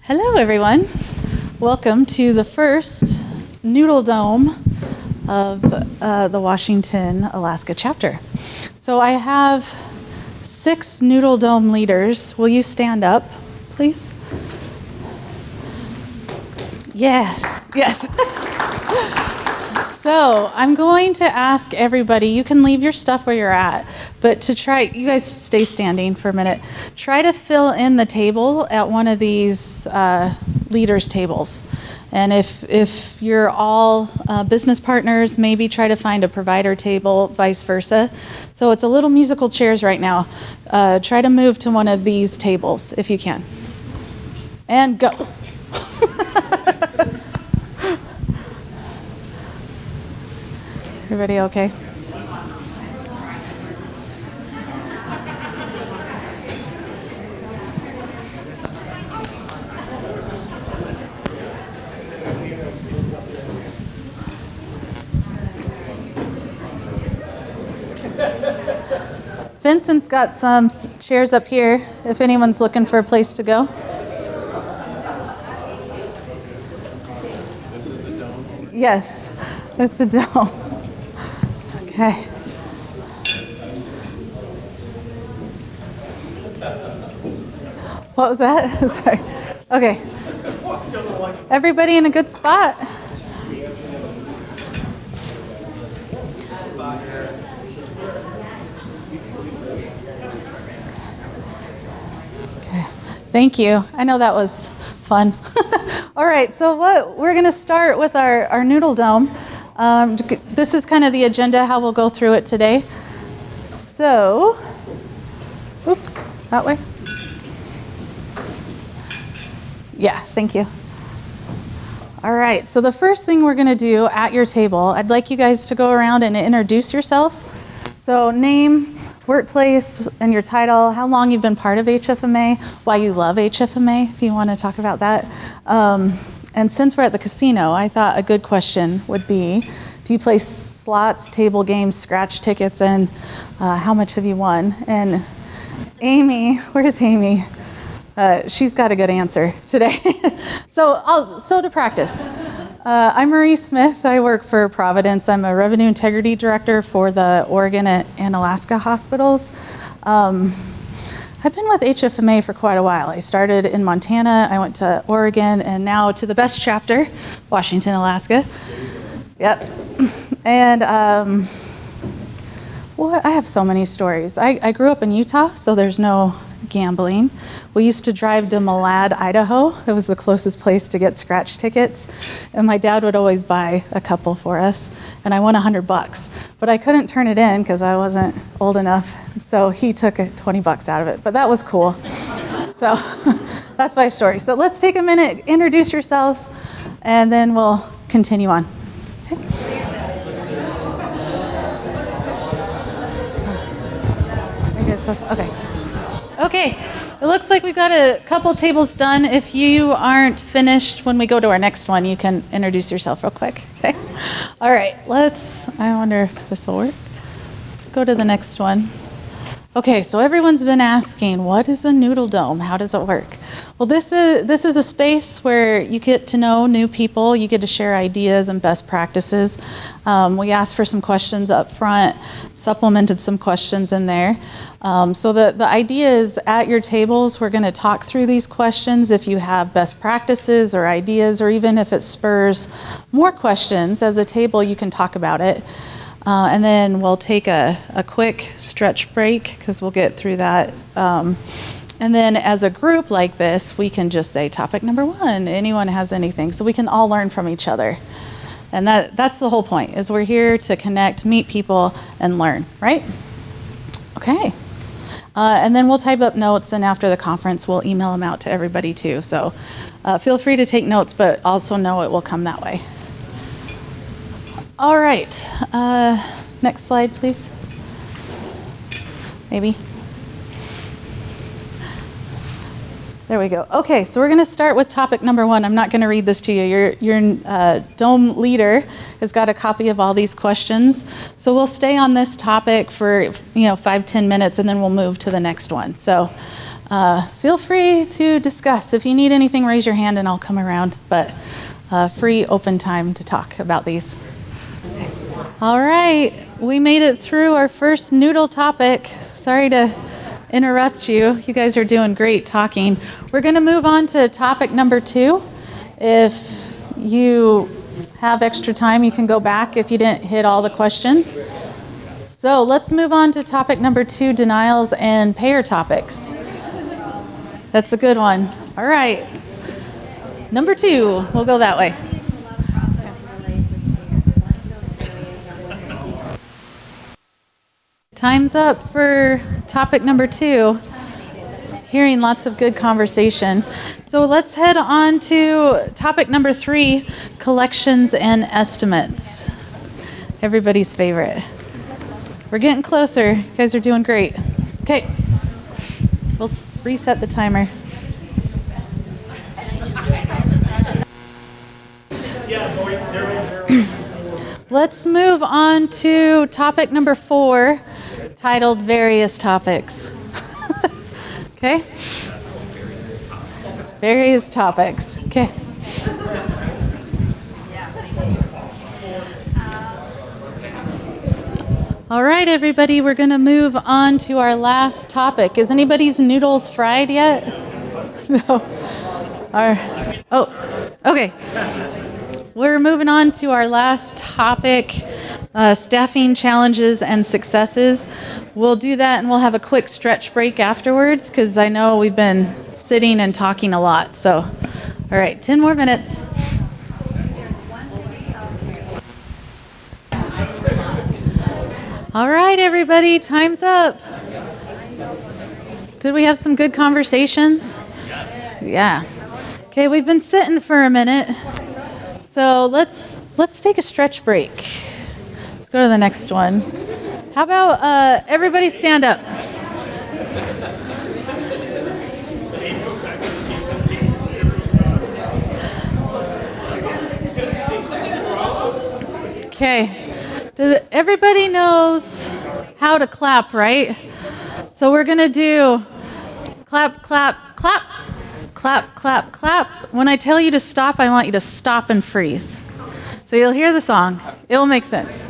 Hello, everyone. Welcome to the first Noodle Dome of the Washington, Alaska chapter. So I have 6 Noodle Dome leaders. Will you stand up, please? Yes. So I'm going to ask everybody, you can leave your stuff where you're at, but to try, you guys stay standing for a minute, try to fill in the table at one of these leaders' tables. And if you're all business partners, maybe try to find a provider table, vice versa. So it's a little musical chairs right now. Try to move to one of these tables if you can. And go. Everybody okay? Vincent's got some chairs up here if anyone's looking for a place to go. This is a dome? Yes, it's a dome. Okay. What was that? Sorry. Okay. Everybody in a good spot? Okay. Thank you. I know that was fun. All right, so we're going to start with our Noodle Dome. This is kind of the agenda, how we'll go through it today. So, oops, that way. Yeah, thank you. All right, so the first thing we're going to do at your table, I'd like you guys to go around and introduce yourselves. So name, workplace, and your title, how long you've been part of HFMA, why you love HFMA, if you want to talk about that. And since we're at the casino, I thought a good question would be, do you play slots, table games, scratch tickets, and how much have you won? And Amy, where's Amy? She's got a good answer today. So to practice. I'm Marie Smith. I work for Providence. I'm a Revenue Integrity Director for the Oregon and Alaska hospitals. I've been with HFMA for quite a while. I started in Montana, I went to Oregon, and now to the best chapter, Washington, Alaska. Yep. And I have so many stories. I grew up in Utah, so there's no gambling. We used to drive to Malad, Idaho. That was the closest place to get scratch tickets. And my dad would always buy a couple for us. And I won $100. But I couldn't turn it in because I wasn't old enough. So he took $20 out of it. But that was cool. So that's my story. So let's take a minute, introduce yourselves, and then we'll continue on. Okay. Okay. Okay, it looks like we've got a couple tables done. If you aren't finished, when we go to our next one, you can introduce yourself real quick, okay? All right, I wonder if this will work. Let's go to the next one. Okay, so everyone's been asking, what is a Noodle Dome? How does it work? Well, this is a space where you get to know new people, you get to share ideas and best practices. We asked for some questions up front, supplemented some questions in there. So the idea is at your tables, we're going to talk through these questions. If you have best practices or ideas, or even if it spurs more questions as a table, you can talk about it. And then we'll take a quick stretch break because we'll get through that. And then as a group like this, we can just say topic number 1, anyone has anything, so we can all learn from each other. And that's the whole point, is we're here to connect, meet people, and learn, right? Okay. And then we'll type up notes, and after the conference, we'll email them out to everybody too. So feel free to take notes, but also know it will come that way. All right. Next slide, please. Maybe. There we go. Okay, so we're going to start with topic number 1. I'm not going to read this to you. Your dome leader has got a copy of all these questions. So we'll stay on this topic for 5-10 minutes, and then we'll move to the next one. So feel free to discuss. If you need anything, raise your hand and I'll come around. But free, open time to talk about these. All right, we made it through our first Noodle topic. Sorry to interrupt you. You guys are doing great talking. We're going to move on to topic number 2. If you have extra time, you can go back if you didn't hit all the questions. So let's move on to topic number 2, denials and payer topics. That's a good one. All right. Number 2, we'll go that way. Time's up for topic number 2. Hearing lots of good conversation. So let's head on to topic number 3, collections and estimates. Everybody's favorite. We're getting closer. You guys are doing great. Okay. We'll reset the timer. Let's move on to topic number 4, titled Various Topics. Okay? Various topics. Okay. All right, everybody, we're going to move on to our last topic. Is anybody's noodles fried yet? No. Okay. We're moving on to our last topic, staffing challenges and successes. We'll do that and we'll have a quick stretch break afterwards because I know we've been sitting and talking a lot. So, all right, 10 more minutes. All right, everybody, time's up. Did we have some good conversations? Yeah. Okay, we've been sitting for a minute. So let's take a stretch break. Let's go to the next one. How about everybody stand up? Okay. Everybody knows how to clap, right? So we're going to do clap, clap, clap, clap, clap, clap. When I tell you to stop, I want you to stop and freeze. So you'll hear the song. It'll make sense.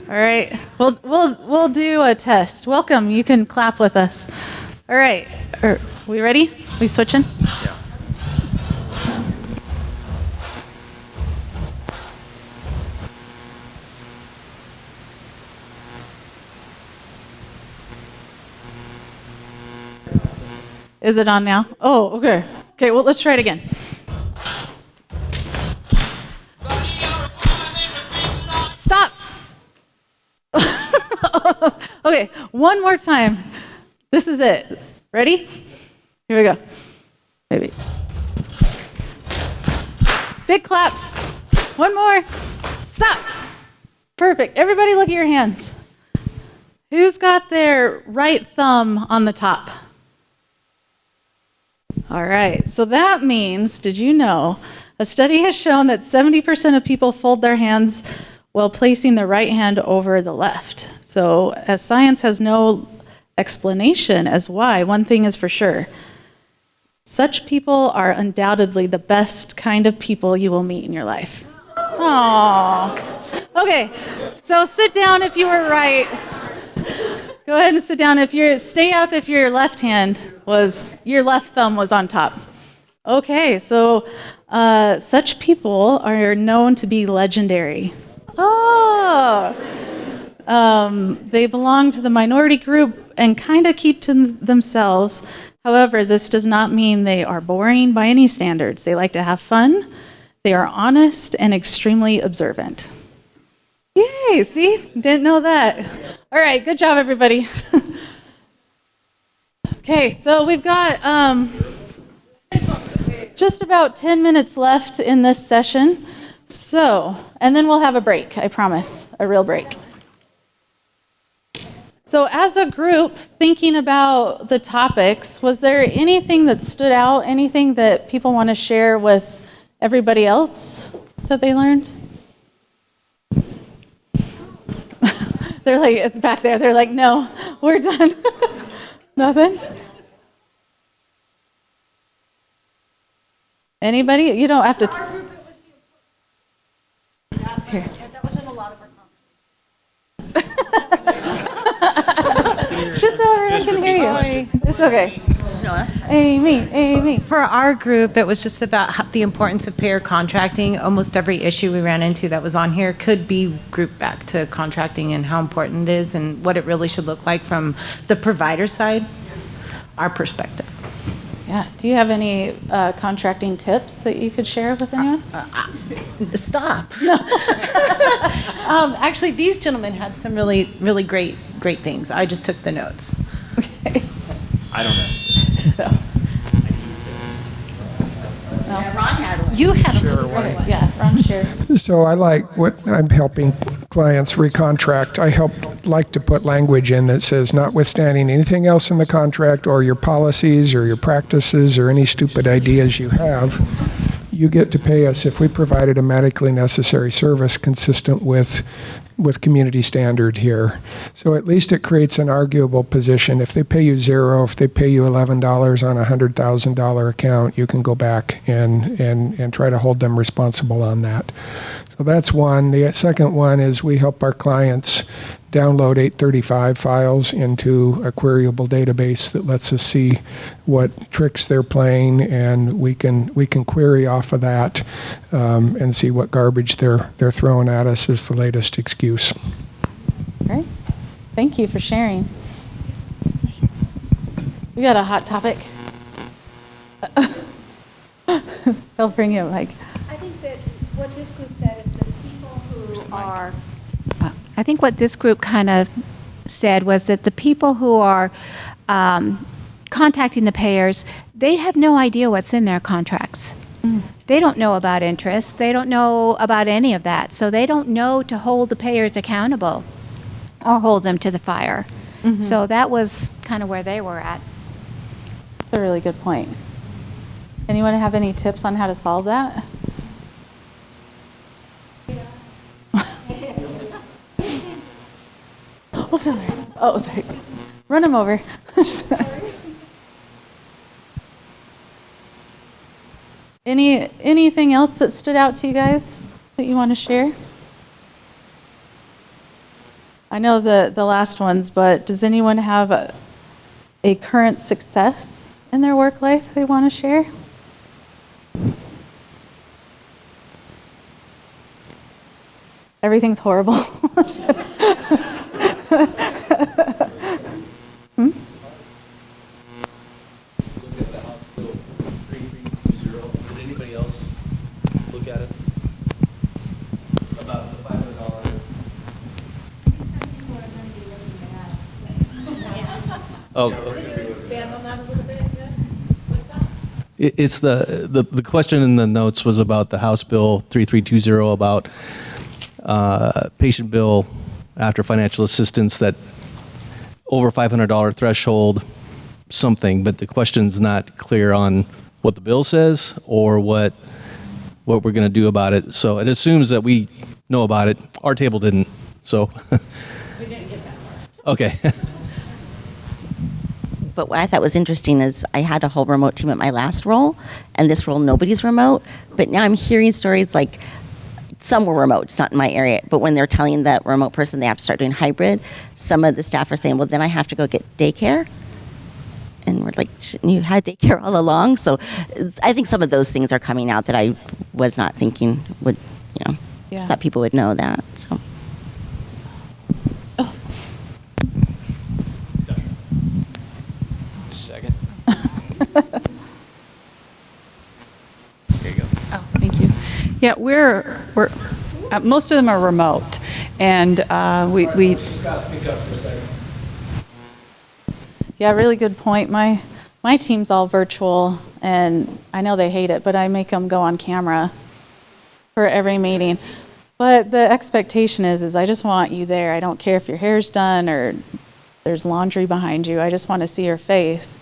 All right. We'll do a test. Welcome. You can clap with us. All right. Are we ready? We switching? Yeah. Is it on now? Oh, okay. Okay, well, let's try it again. Stop. Okay, one more time. This is it. Ready? Here we go. Maybe. Big claps. One more. Stop. Perfect. Everybody look at your hands. Who's got their right thumb on the top? All right, so that means, did you know, a study has shown that 70% of people fold their hands while placing the right hand over the left. So as science has no explanation as why, one thing is for sure. Such people are undoubtedly the best kind of people you will meet in your life. Aww. Okay, so sit down if you were right. Go ahead and sit down. Stay up if your left thumb was on top. Okay, so such people are known to be legendary. Oh, they belong to the minority group and kind of keep to themselves. However, this does not mean they are boring by any standards. They like to have fun. They are honest and extremely observant. Yay, see? Didn't know that. All right, good job, everybody. Okay, so we've got just about 10 minutes left in this session. So, and then we'll have a break, I promise, a real break. So as a group, thinking about the topics, was there anything that stood out, anything that people want to share with everybody else that they learned? They're like back there. They're like, no, we're done. Nothing? Anybody? You don't have to. Here. That wasn't a lot of our Just so everyone can hear you. It's okay. Amy. For our group, it was just about the importance of payer contracting. Almost every issue we ran into that was on here could be grouped back to contracting and how important it is and what it really should look like from the provider side, our perspective. Yeah. Do you have any contracting tips that you could share with anyone? Stop. Actually, these gentlemen had some really, really great things. I just took the notes. Okay. I don't know. So. Yeah, Ron had one. You had Okay. Yeah, Ron, share. So I like what I'm helping clients recontract. Like to put language in that says, notwithstanding anything else in the contract or your policies or your practices or any stupid ideas you have, you get to pay us if we provided a medically necessary service consistent with community standard here. So at least it creates an arguable position. If they pay you $0, if they pay you $11 on a $100,000 account, you can go back and try to hold them responsible on that. So that's one. The second one is we help our clients download 835 files into a queryable database that lets us see what tricks they're playing, and we can query off of that and see what garbage they're throwing at us as the latest excuse. Great. Thank you for sharing. We got a hot topic. They'll bring you a mic. I think that what this group said is the people who are. I think what this group kind of said was that the people who are contacting the payers, they have no idea what's in their contracts. They don't know about interest. They don't know about any of that. So they don't know to hold the payers accountable or hold them to the fire. So that was kind of where they were at. That's a really good point. Anyone have any tips on how to solve that? Oh, sorry. Run him over. Anything else that stood out to you guys that you want to share? I know the last ones, but does anyone have a current success in their work life they want to share? Everything's horrible. Look at the House Bill 3320. Did anybody else look at it? About the $500. Oh. Expand on that a little bit, yes? What's that? It's the question in the notes was about the House Bill 3320 about patient bill after financial assistance that over $500 threshold something, but the question's not clear on what the bill says or what we're going to do about it. So it assumes that we know about it. Our table didn't. So We didn't get that far. okay. But what I thought was interesting is I had a whole remote team at my last role, and this role, nobody's remote. But now I'm hearing stories like some were remote, it's not in my area, but when they're telling that remote person they have to start doing hybrid, some of the staff are saying, well, then I have to go get daycare. And we're like, shouldn't you had daycare all along? So I think some of those things are coming out that I was not thinking would, just thought people would know that. So. Second. There you go. Oh, thank you. Yeah, we're most of them are remote, and we Just got to speak up for a second. Yeah, really good point. My team's all virtual, and I know they hate it, but I make them go on camera for every meeting. But the expectation is I just want you there. I don't care if your hair's done or there's laundry behind you. I just want to see your face.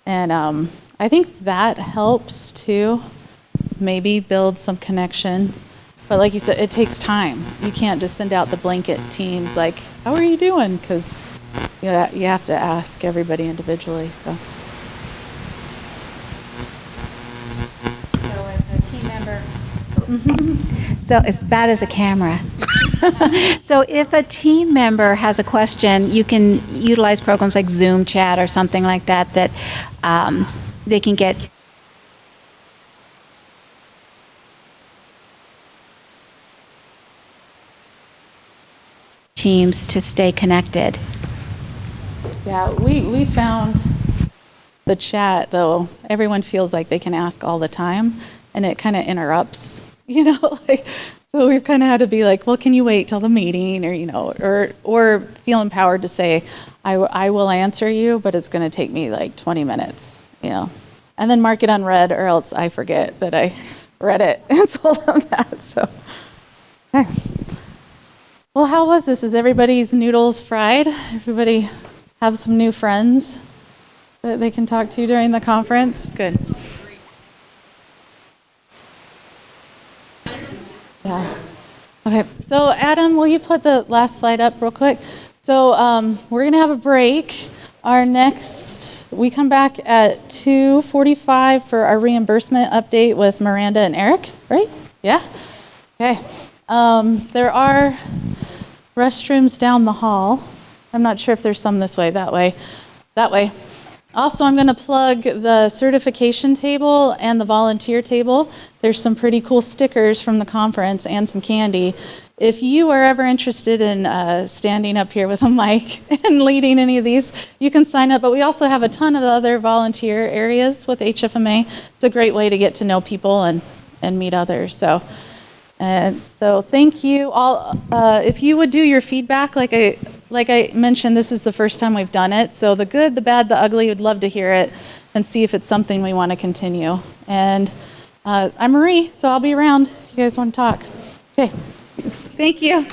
And I think that helps too, maybe build some connection. But like you said, it takes time. You can't just send out the blanket teams like, how are you doing? Because you have to ask everybody individually. So. So So it's bad as a camera. So if a team member has a question, you can utilize programs like Zoom chat or something like that they can get teams to stay connected. Yeah, we found the chat, though, everyone feels like they can ask all the time, and it kind of interrupts, like, so we've kind of had to be like, well, can you wait till the meeting, or feel empowered to say, I will answer you, but it's going to take me like 20 minutes, and then mark it unread, or else I forget that I read it and told them that, so. Okay. Well, how was this? Is everybody's noodles fried? Everybody have some new friends that they can talk to during the conference? Good. Yeah. Okay, so Adam, will you put the last slide up real quick? So we're going to have a break. We come back at 2:45 for our reimbursement update with Miranda and Eric, right? Yeah? Okay. There are restrooms down the hall. I'm not sure if there's some this way, that way. Also, I'm going to plug the certification table and the volunteer table. There's some pretty cool stickers from the conference and some candy. If you are ever interested in standing up here with a mic and leading any of these, you can sign up. But we also have a ton of other volunteer areas with HFMA. It's a great way to get to know people and meet others. So thank you all. If you would do your feedback, like I mentioned, this is the first time we've done it. So the good, the bad, the ugly, we'd love to hear it and see if it's something we want to continue. And I'm Marie, so I'll be around if you guys want to talk. Okay, thank you.